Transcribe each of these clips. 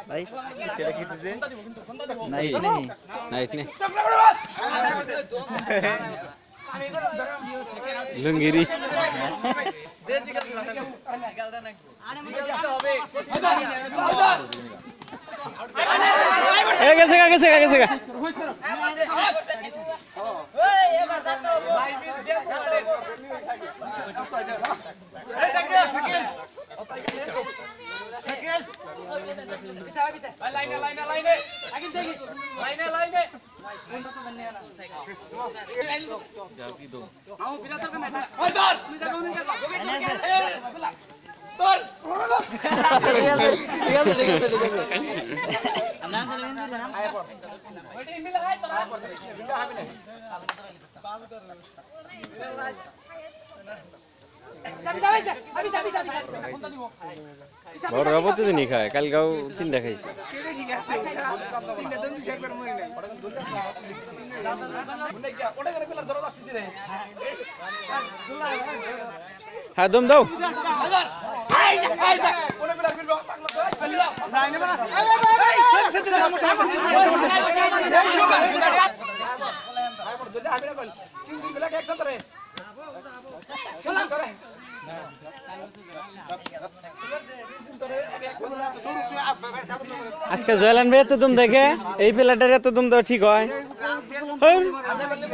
भाई नाइट नहीं लुंगिरी कैसे বড় রবতে তো নি খায় কাল গাও তিনটা খাইছে হ্যাঁ দম দাও আজকে জয়লান ভাই এত দম দেখে এই প্লেটার এত দম দেওয়া ঠিক হয়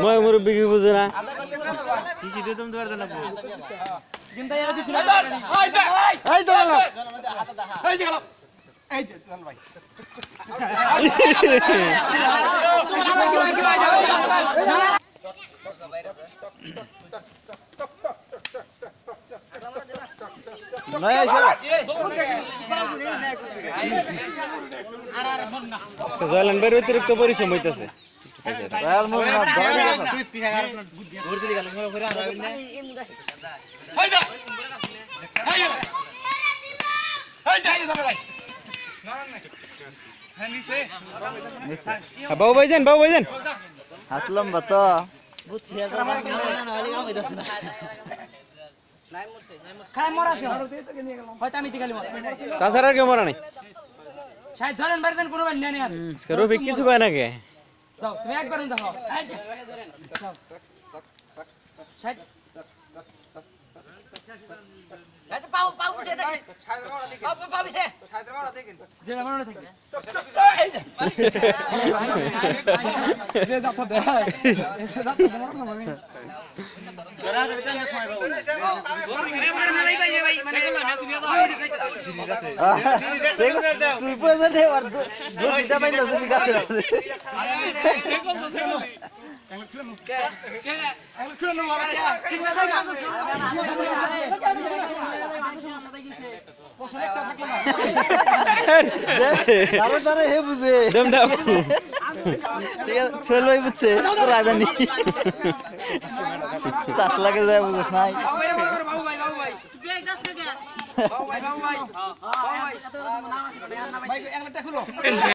মই মুরব্বী কি বুঝে না জয়লান ভাইয়ের অতিরিক্ত পরিশ্রম হইতেছে বাবু ভাইজান হাত লম্বা তো তাছাড়া আর কেউ মরা নাই রফিক কিছু কয় নাকি তুই পয়সা দে আর দোষটা বাইন্দা তুমি কাছে হে বুঝে ঠিক আছে শৈল ভাই বুঝছে রাইবানি চাষ লাগে যায় বুঝছ নাই